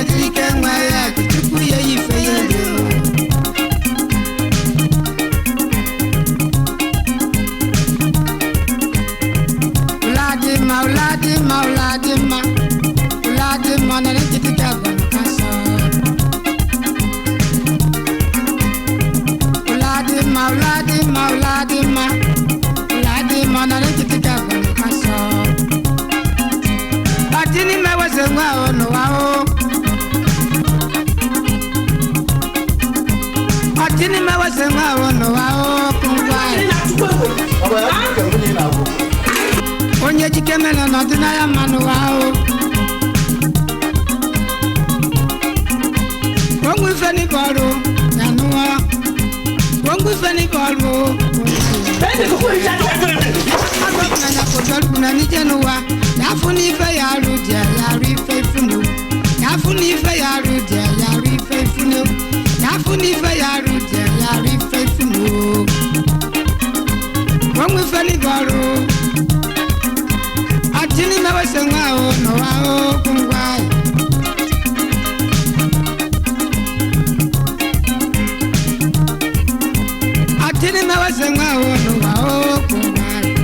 dirike nwa ya tupu ya ife ya elu Uladima na ntikita kaso Uladima na ntikita kaso Batini meweze ngwa ono wao Batini meweze ngwa ono wao kungwai Onye jikemele n'ọdịna ya mmanụ ahụ Wongwu ife n'ibọrụ na nụwa Wongwu ife n'ibọrụ Agọpụna na kòtọrùkù na nije n'ụwa N'afụ n'ife ya arụ dị ya arụ ife ifunu N'afụ n'ife ya arụ dị ya arụ ife ifunu N'afụ n'ife ya arụ dị ya arụ ife ifunu Wongwu ife n'ibọrụ Atini mewese ngwao no wao kungwai Atini mewese ngwao no wao kungwai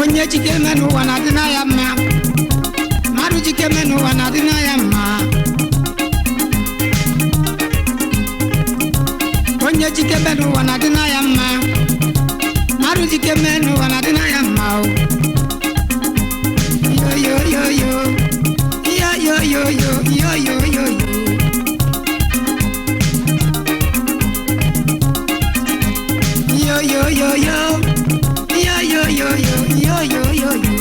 Onye jikemenu wanadina ya ma Maru jikemenu wanadina ya ma Onye jikemenu wanadina ya ma Maru jikemenu wanadina ya mao Yo yo yo yo Yo yo yo yo Yo yo yo yo Yo yo yo yo Yo yo yo yo Yo yo yo yo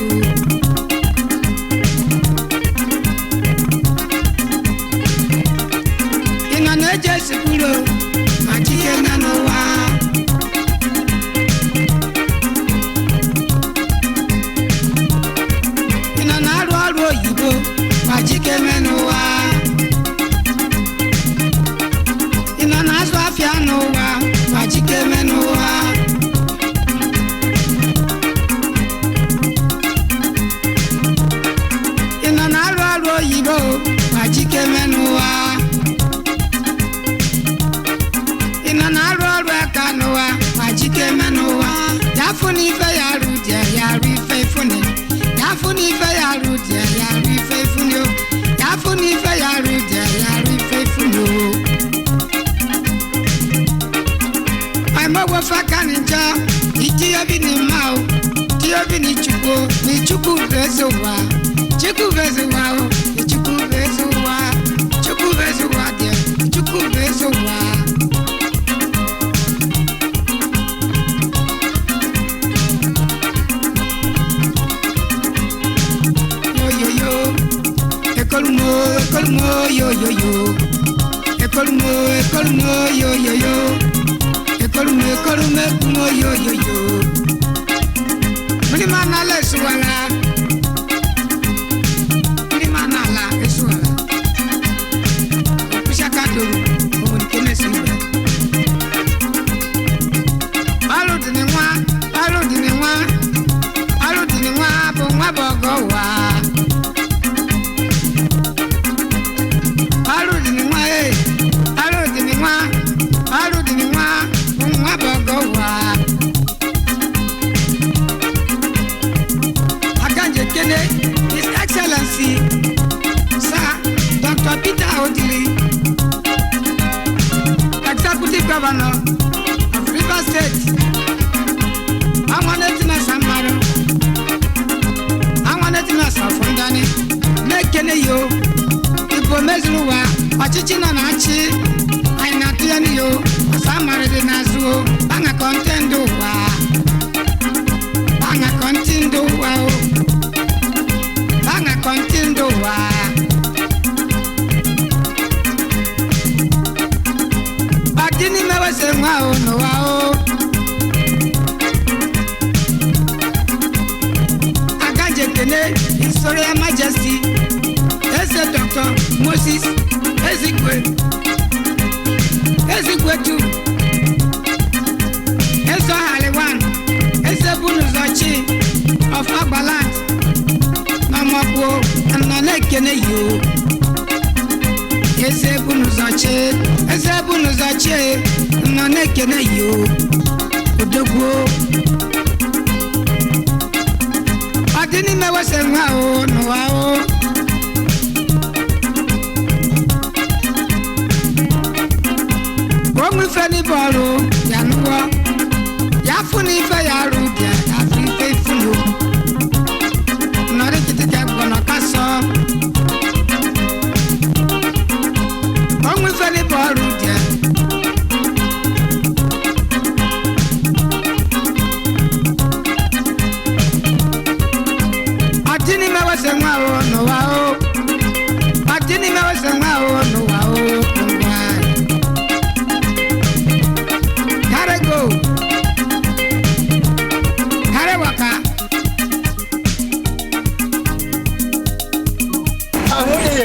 Ina neje sikuro Majikemenu wa Oyibo wajikemenu wa Ina na-azụ afịa n'ụwa wajikemenu wa Ina na-arụ ọrụ oyibo wajikemenu wa Ina na-arụ ọrụ aka n'ụwa wajikemenu wa Yafụ n'ife ya arụ dị ya arụ ife ifune Yafụ n'ife ya arụ dị ya arụ ife ifune Yafụ n'ife ya arụ dị ya arụ ife ifune Aimowo faka ninja iti obi ni mao ti obi ni chukwu bezo wa chukwu bezo wa o chukwu bezo wa chukwu bezo wa de chukwu bezo wa Ekolmo yo yo yo Ekolmo yo yo yo Ekolmo yo yo yo Muni manala suwala Muni manala suwala Pushaka duru Muni kene suwala Alo dini nwa Bo nwa bogo wa His Excellency Sir Dr. Peter Odili, Executive Governor of Rivers State. I wanted to know Samaro. I wanted to know Safundani. Make any yo. Ipo mezuwa. Wachichi na nachi. Aina tuyani yo. Samaro de nazuo. Banga contendo wa. Banga contendo wa. Banga contendo wa. Batini mewese ngwao no wao. Aganje kene His Royal Majesty Ese Dr. Moses Ezekwe tu Eso Haliwan Ese Bunuzochi of Agbaland mama po na nekene yo ezebunu zache na nekene yo odogwo adini mewese nwa o no wa o Omi feni bolu ya nuwa ya funi fe ya rudia ya fi fe funu nare kiti ke gbono kaso Omi feni bolu dia Adini mewese nwa o no wa o Adini mewese nwa o no wa o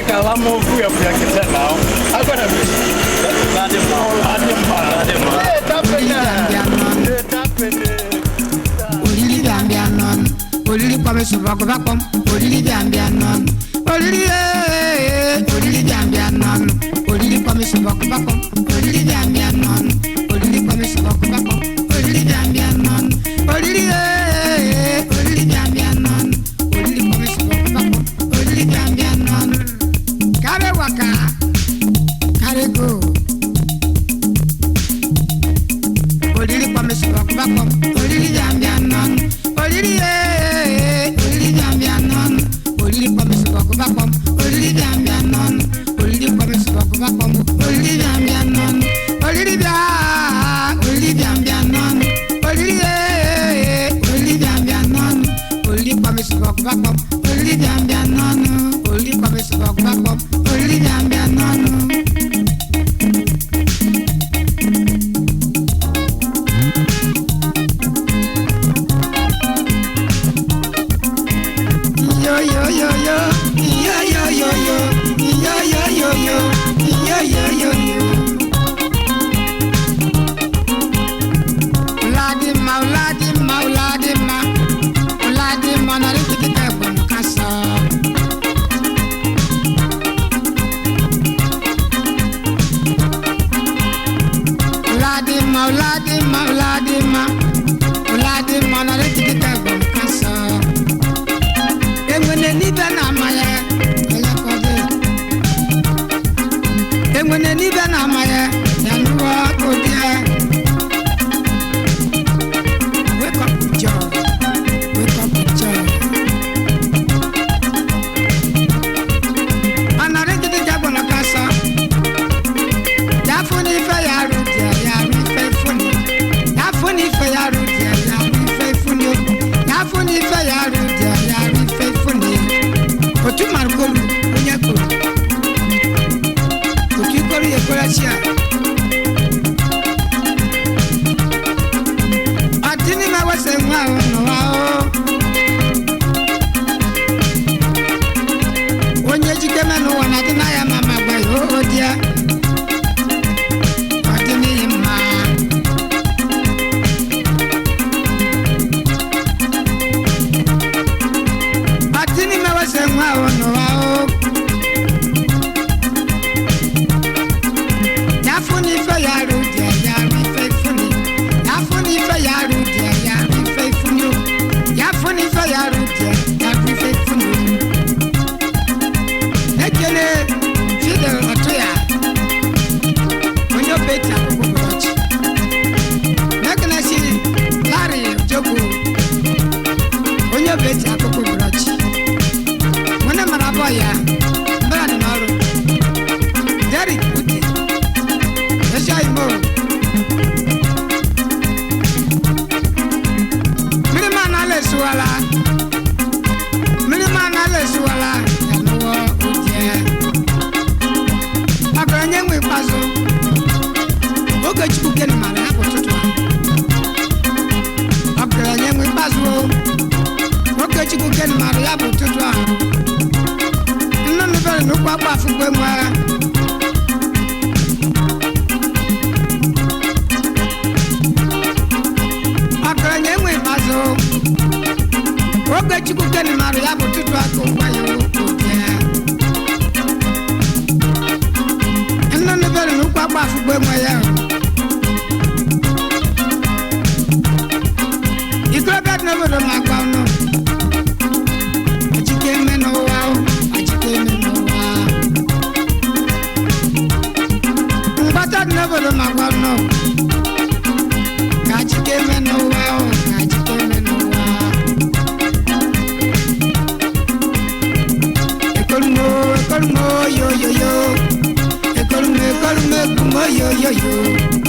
Kala mo fui a fia que tá não. Agora vem. Lá de mal. Tá pena. Olili gambianon. Olili come subako bakom. Olili gambianon. Olili gambianon. Olili come subako bakom. Olili gambianon. Olili come subako bakom. Olili gambianon. Olili gambianon. Olili come subako bakom. Olili gambianon. Kare waka, kare go. Olili kwa mesiwa kubakom, olili jambianon. Olili jambianon. Olili kwa mesiwa kubakom, olili jambianon. Olili kwa mesiwa kubakom, olili jambianon. Olili jambianon. Olili jambianon. Olili kwa mesiwa kubakom, olili jambianon. Olili kwa mesiwa kubakom. Olili jambianon. Yo yo yo yo yo yo yo yo yo yo yo yo yo yo yo Uladima na rikiti kabon kasa Uladima na rikiti kabon kasa Engwene nibe na maye elekode Engwene nibe na maye yanuwa kodie Wake up with joy Wake up with joy Ana rikiti kabon kasa Yafuni fe yarudia yari fe funi Yafuni fe yarudia yari fe funi Yafuni fe yarudia yari fe funi Otu margolu onye kuru Otu kuru yekola chia Adini mewese nwa ono wa o Onye jikeme no wana dina ya mama gwa yo odia Oge chukwu keni maru ya bụ tutu ba ko wa yo ko ya enna ne bere no kwa ba fu gbe mo ya ikra bet no bere ma kwa no achike me no wa mbata no bere ma kwa no achike me no wa achike me no wa ekolmo yo yo yo ekolmo kumo yo yo yo